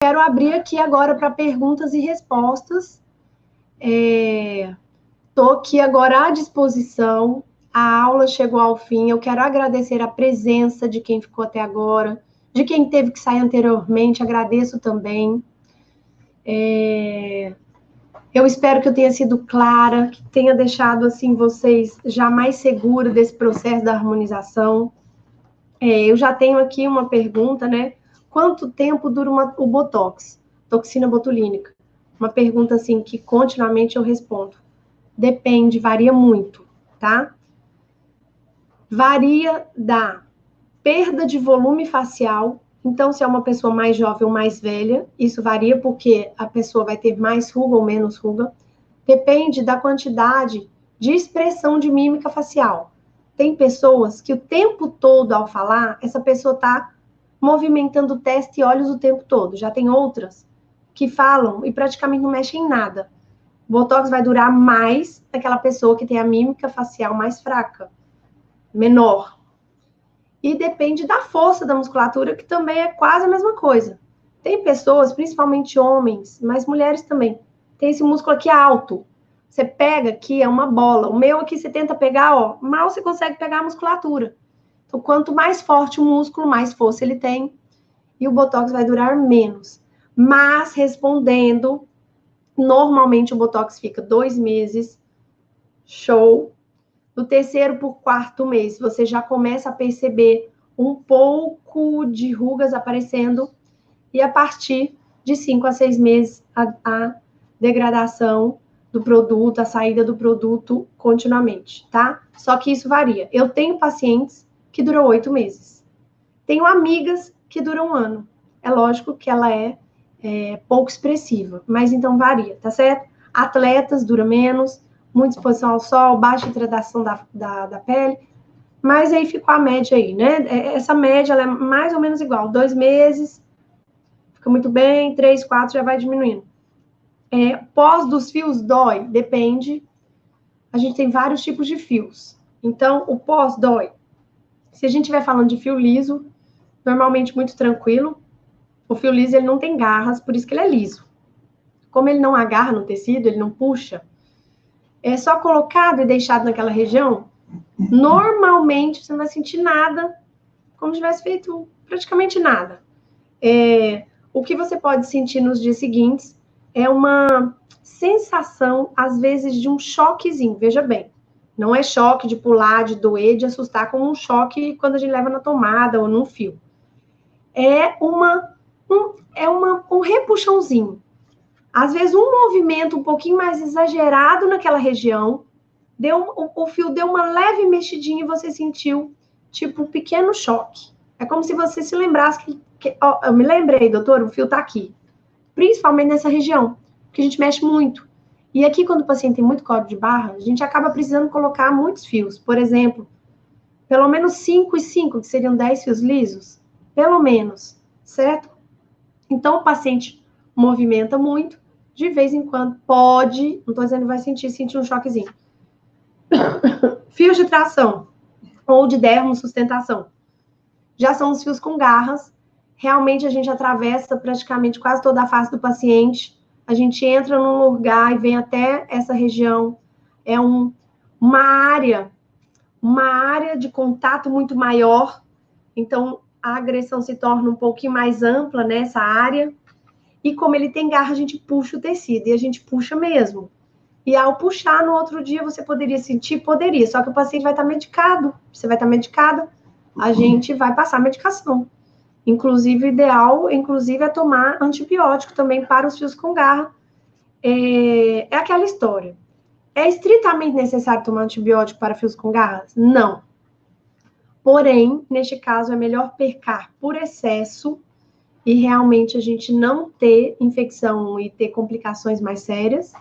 Quero abrir aqui agora para perguntas e respostas. Estou aqui agora à disposição. A aula chegou ao fim. Eu quero agradecer a presença de quem ficou até agora, de quem teve que sair anteriormente. Agradeço também. Eu espero que eu tenha sido clara, que tenha deixado assim vocês já mais seguros desse processo da harmonização. Eu já tenho aqui uma pergunta, né? Quanto tempo dura o Botox? Toxina botulínica. Uma pergunta assim que continuamente eu respondo. Depende, varia muito, tá? Varia da perda de volume facial. Então, se é uma pessoa mais jovem ou mais velha, isso varia porque a pessoa vai ter mais ruga ou menos ruga. Depende da quantidade de expressão de mímica facial. Tem pessoas que o tempo todo, ao falar, essa pessoa está movimentando o testa e olhos o tempo todo. Já tem outras que falam e praticamente não mexem em nada. O Botox vai durar mais naquela pessoa que tem a mímica facial mais fraca, menor. E depende da força da musculatura, que também é quase a mesma coisa. Tem pessoas, principalmente homens, mas mulheres também, tem esse músculo aqui alto. Você pega aqui, é uma bola. O meu aqui, você tenta pegar, ó, mal você consegue pegar a musculatura. Então, quanto mais forte o músculo, mais força ele tem. E o Botox vai durar menos. Mas, respondendo, normalmente o Botox fica 2 meses. Show. Do terceiro por quarto mês, você já começa a perceber um pouco de rugas aparecendo. E a partir de 5 a 6 meses, a degradação do produto, a saída do produto continuamente, tá? Só que isso varia. Eu tenho pacientes que duram 8 meses. Tenho amigas que duram 1 ano. É lógico que ela é pouco expressiva, mas então varia, tá certo? Atletas dura menos, muita exposição ao sol, baixa hidratação da pele, mas aí ficou a média aí, né? Essa média ela é mais ou menos igual, 2 meses, fica muito bem, 3, 4 já vai diminuindo. Pós dos fios dói, depende. A gente tem vários tipos de fios. Então, o pós dói. Se a gente estiver falando de fio liso, normalmente muito tranquilo. O fio liso, ele não tem garras, por isso que ele é liso. Como ele não agarra no tecido, ele não puxa, é só colocado e deixado naquela região, normalmente você não vai sentir nada, como se tivesse feito praticamente nada. O que você pode sentir nos dias seguintes é uma sensação, às vezes, de um choquezinho. Veja bem, não é choque de pular, de doer, de assustar, como um choque quando a gente leva na tomada ou num fio. É um repuxãozinho. Às vezes, um movimento um pouquinho mais exagerado naquela região, o fio deu uma leve mexidinha e você sentiu, tipo, um pequeno choque. É como se você se lembrasse eu me lembrei, doutor, o fio tá aqui. Principalmente nessa região, que a gente mexe muito. E aqui, quando o paciente tem muito código de barra, a gente acaba precisando colocar muitos fios. Por exemplo, pelo menos 5 e 5, que seriam 10 fios lisos. Pelo menos, certo? Então, o paciente movimenta muito, de vez em quando pode, não estou dizendo que vai sentir um choquezinho. Fios de tração ou de dermosustentação. Já são os fios com garras. Realmente a gente atravessa praticamente quase toda a face do paciente. A gente entra num lugar e vem até essa região. É uma área de contato muito maior. Então, a agressão se torna um pouquinho mais ampla nessa área. E como ele tem garra, a gente puxa o tecido. E a gente puxa mesmo. E ao puxar, no outro dia, você poderia sentir? Poderia. Só que o paciente vai estar medicado. Você vai estar medicada. A gente vai passar medicação. Inclusive, o ideal, é tomar antibiótico também para os fios com garra. É aquela história. É estritamente necessário tomar antibiótico para fios com garras? Não. Porém, neste caso, é melhor pecar por excesso e realmente a gente não ter infecção e ter complicações mais sérias.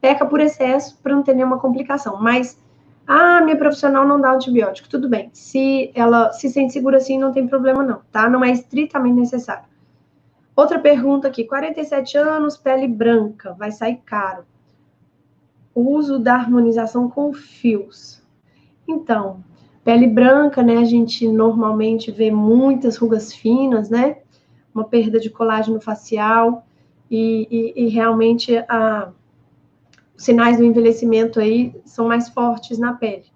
Peca por excesso para não ter nenhuma complicação. Mas, minha profissional não dá antibiótico. Tudo bem. Se ela se sente segura assim, não tem problema não, tá? Não é estritamente necessário. Outra pergunta aqui. 47 anos, pele branca. Vai sair caro. O uso da harmonização com fios. Então, pele branca, né? A gente normalmente vê muitas rugas finas, né? uma perda de colágeno facial e realmente os sinais do envelhecimento aí são mais fortes na pele.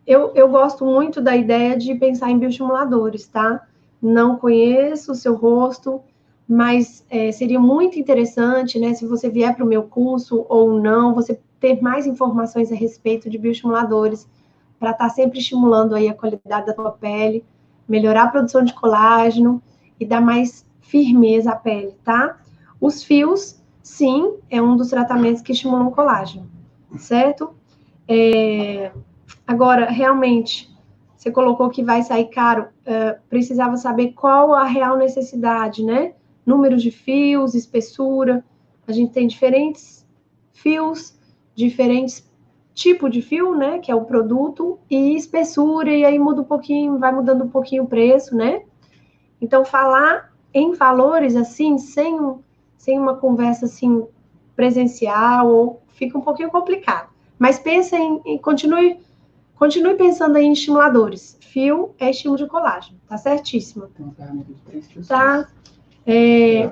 Eu gosto muito da ideia de pensar em bioestimuladores, tá? Não conheço o seu rosto, mas seria muito interessante, né, se você vier para o meu curso ou não, você ter mais informações a respeito de bioestimuladores, para estar sempre estimulando aí a qualidade da tua pele, melhorar a produção de colágeno e dar mais firmeza à pele, tá? Os fios, sim, é um dos tratamentos que estimulam o colágeno, certo? Agora, realmente, você colocou que vai sair caro, precisava saber qual a real necessidade, né? Números de fios, espessura, a gente tem diferentes fios, diferentes tipos de fio, né? Que é o produto, e espessura, e aí muda um pouquinho, vai mudando um pouquinho o preço, né? Então, falar em valores, assim, sem uma conversa, assim, presencial, fica um pouquinho complicado. Mas pensa continue pensando aí em estimuladores. Fio é estímulo de colágeno, tá certíssimo. Tá?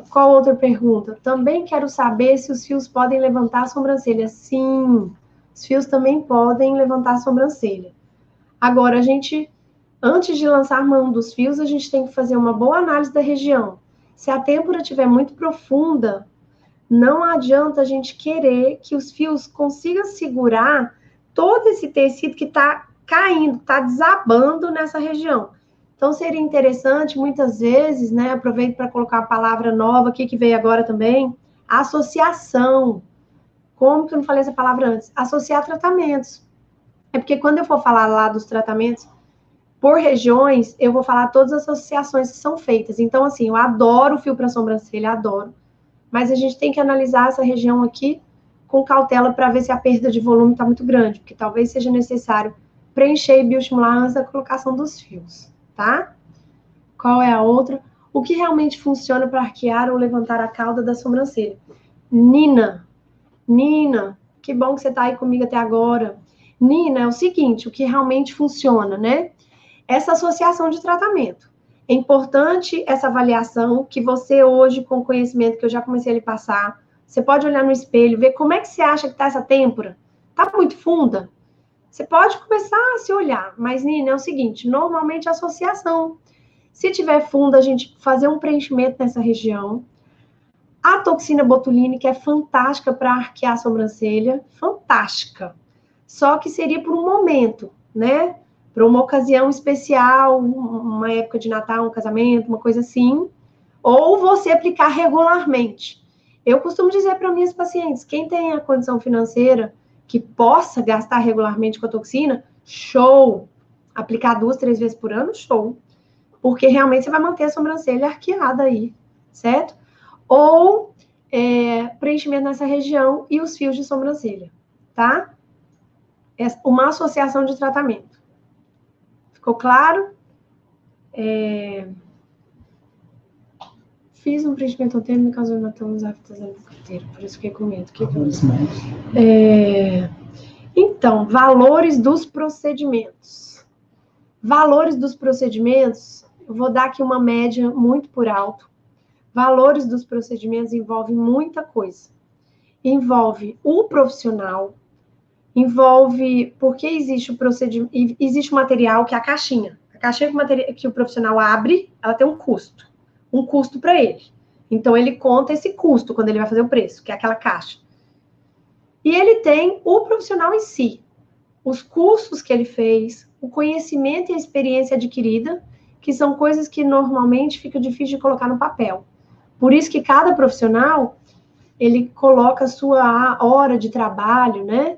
Qual outra pergunta? Também quero saber se os fios podem levantar a sobrancelha. Sim, os fios também podem levantar a sobrancelha. Agora, antes de lançar mão dos fios, a gente tem que fazer uma boa análise da região. Se a têmpora estiver muito profunda, não adianta a gente querer que os fios consigam segurar todo esse tecido que está caindo, está desabando nessa região. Então, seria interessante, muitas vezes, né, aproveito para colocar a palavra nova aqui, que veio agora também, associação. Como que eu não falei essa palavra antes? Associar tratamentos. É porque quando eu for falar lá dos tratamentos, por regiões, eu vou falar todas as associações que são feitas. Então, assim, eu adoro fio para sobrancelha, adoro. Mas a gente tem que analisar essa região aqui com cautela para ver se a perda de volume está muito grande, porque talvez seja necessário preencher e bioestimular antes da colocação dos fios, tá? Qual é a outra? O que realmente funciona para arquear ou levantar a cauda da sobrancelha? Nina, que bom que você está aí comigo até agora. Nina, é o seguinte, o que realmente funciona, né? Essa associação de tratamento. É importante essa avaliação que você hoje, com o conhecimento que eu já comecei a lhe passar, você pode olhar no espelho, ver como é que você acha que está essa têmpora. Está muito funda? Você pode começar a se olhar, mas, Nina, é o seguinte, normalmente a associação. Se tiver funda, a gente fazer um preenchimento nessa região. A toxina botulínica é fantástica para arquear a sobrancelha, fantástica. Só que seria por um momento, né? Para uma ocasião especial, uma época de Natal, um casamento, uma coisa assim, ou você aplicar regularmente. Eu costumo dizer para minhas pacientes, quem tem a condição financeira que possa gastar regularmente com a toxina, show! Aplicar 2, 3 vezes por ano, show! Porque realmente você vai manter a sobrancelha arqueada aí, certo? Ou preenchimento nessa região e os fios de sobrancelha, tá? É uma associação de tratamento. Ficou claro? Fiz um preenchimento ao termo e causou hematoma aftas da carteira, por isso fiquei com medo. Então, valores dos procedimentos. Valores dos procedimentos, eu vou dar aqui uma média muito por alto. Valores dos procedimentos envolvem muita coisa. Envolve o profissional, envolve porque existe o procedimento, existe o material que é a caixinha. A caixinha que o profissional abre, ela tem um custo para ele. Então, ele conta esse custo quando ele vai fazer o preço, que é aquela caixa. E ele tem o profissional em si, os cursos que ele fez, o conhecimento e a experiência adquirida, que são coisas que normalmente fica difícil de colocar no papel. Por isso que cada profissional, ele coloca a sua hora de trabalho, né?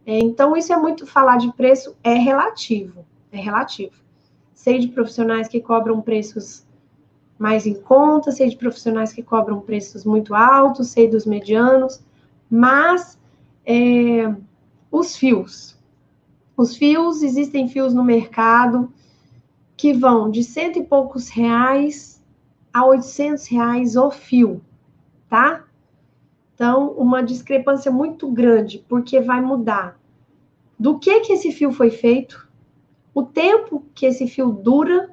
Então, isso é muito, falar de preço é relativo. Sei de profissionais que cobram preços mais em conta, sei de profissionais que cobram preços muito altos, sei dos medianos, mas os fios. Os fios, existem fios no mercado que vão de R$100 e poucos a R$800 o fio, tá? Então, uma discrepância muito grande, porque vai mudar do que esse fio foi feito, o tempo que esse fio dura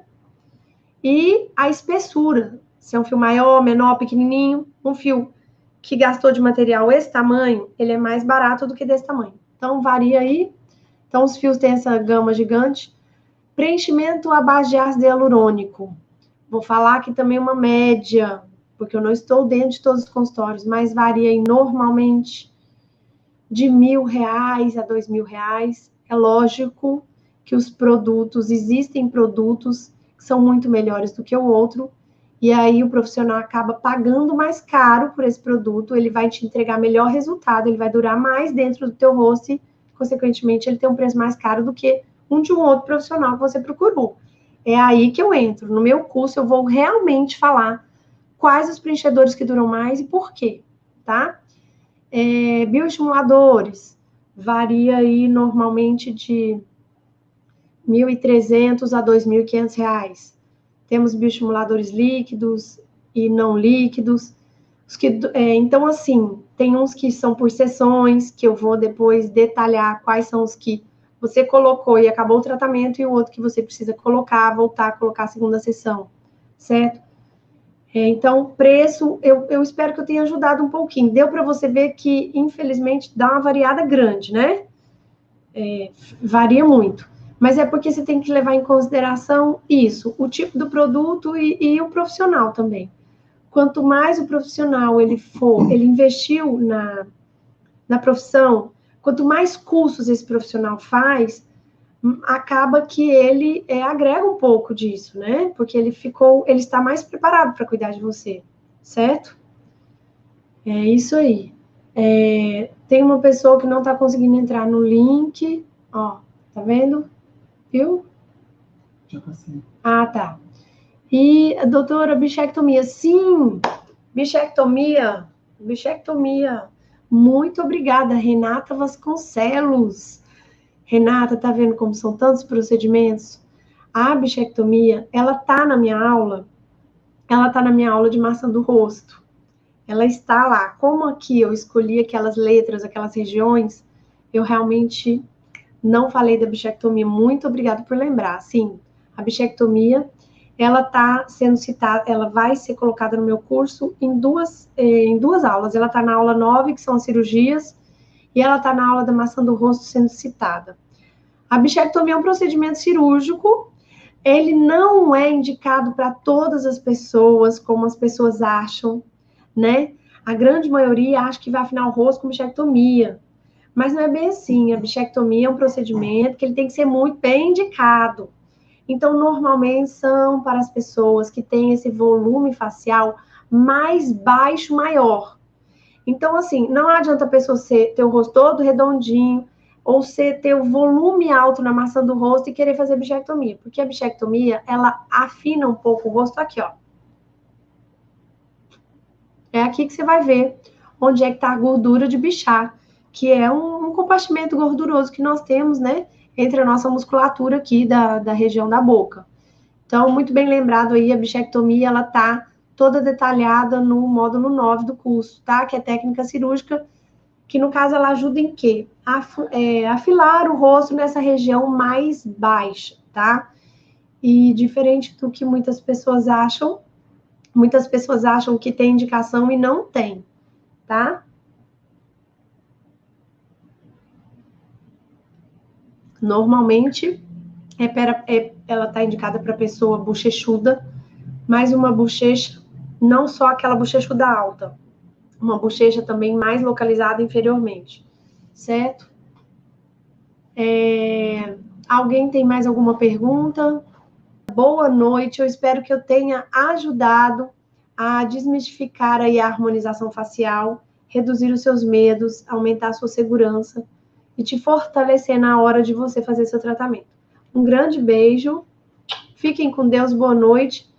e a espessura. Se é um fio maior, menor, pequenininho, um fio que gastou de material esse tamanho, ele é mais barato do que desse tamanho. Então, varia aí. Então, os fios têm essa gama gigante. Preenchimento à base de ácido hialurônico. Vou falar aqui também uma média, porque eu não estou dentro de todos os consultórios, mas varia em, normalmente de R$1.000 a R$2.000. É lógico que os produtos, existem produtos que são muito melhores do que o outro, e aí o profissional acaba pagando mais caro por esse produto, ele vai te entregar melhor resultado, ele vai durar mais dentro do teu rosto e, consequentemente, ele tem um preço mais caro do que de um outro profissional que você procurou. É aí que eu entro. No meu curso, eu vou realmente falar quais os preenchedores que duram mais e por quê, tá? Bioestimuladores, varia aí normalmente de R$1.300 a R$2.500. Temos bioestimuladores líquidos e não líquidos. Então, assim, tem uns que são por sessões, que eu vou depois detalhar quais são os que você colocou e acabou o tratamento, e o outro que você precisa colocar, voltar a colocar a segunda sessão, certo? Então, preço, eu espero que eu tenha ajudado um pouquinho. Deu para você ver que, infelizmente, dá uma variada grande, né? Varia muito. Mas é porque você tem que levar em consideração isso, o tipo do produto e o profissional também. Quanto mais o profissional ele investiu na profissão, quanto mais cursos esse profissional faz, acaba que ele agrega um pouco disso, né? Porque ele está mais preparado para cuidar de você, certo? É isso aí. Tem uma pessoa que não está conseguindo entrar no link, ó, tá vendo? Viu? Já passei. Ah, tá. E, doutora, bichectomia, sim, bichectomia. Muito obrigada, Renata Vasconcelos. Renata, tá vendo como são tantos procedimentos? A bichectomia, ela tá na minha aula de maçã do rosto. Ela está lá. Como aqui eu escolhi aquelas letras, aquelas regiões, eu realmente não falei da bichectomia. Muito obrigada por lembrar. Sim, a bichectomia, ela está sendo citada, ela vai ser colocada no meu curso em duas aulas. Ela está na aula 9, que são as cirurgias, e ela está na aula da maçã do rosto sendo citada. A bichectomia é um procedimento cirúrgico, ele não é indicado para todas as pessoas, como as pessoas acham, né? A grande maioria acha que vai afinar o rosto com bichectomia, mas não é bem assim. A bichectomia é um procedimento que ele tem que ser muito bem indicado. Então, normalmente são para as pessoas que têm esse volume facial mais baixo, maior. Então, assim, não adianta a pessoa ter o rosto todo redondinho, ou ter o volume alto na maçã do rosto e querer fazer bichectomia. Porque a bichectomia, ela afina um pouco o rosto aqui, ó. É aqui que você vai ver onde é que tá a gordura de bichar, que é um compartimento gorduroso que nós temos, né? Entre a nossa musculatura aqui da região da boca. Então, muito bem lembrado aí, a bichectomia, ela tá toda detalhada no módulo 9 do curso, tá? Que é técnica cirúrgica, que no caso ela ajuda em quê? Afilar o rosto nessa região mais baixa, tá? E diferente do que muitas pessoas acham que tem indicação e não tem, tá? Normalmente, ela está indicada para pessoa bochechuda, mas uma bochecha, não só aquela bochechuda alta, uma bochecha também mais localizada inferiormente, certo? Alguém tem mais alguma pergunta? Boa noite, eu espero que eu tenha ajudado a desmistificar aí a harmonização facial, reduzir os seus medos, aumentar a sua segurança e te fortalecer na hora de você fazer seu tratamento. Um grande beijo, fiquem com Deus, boa noite.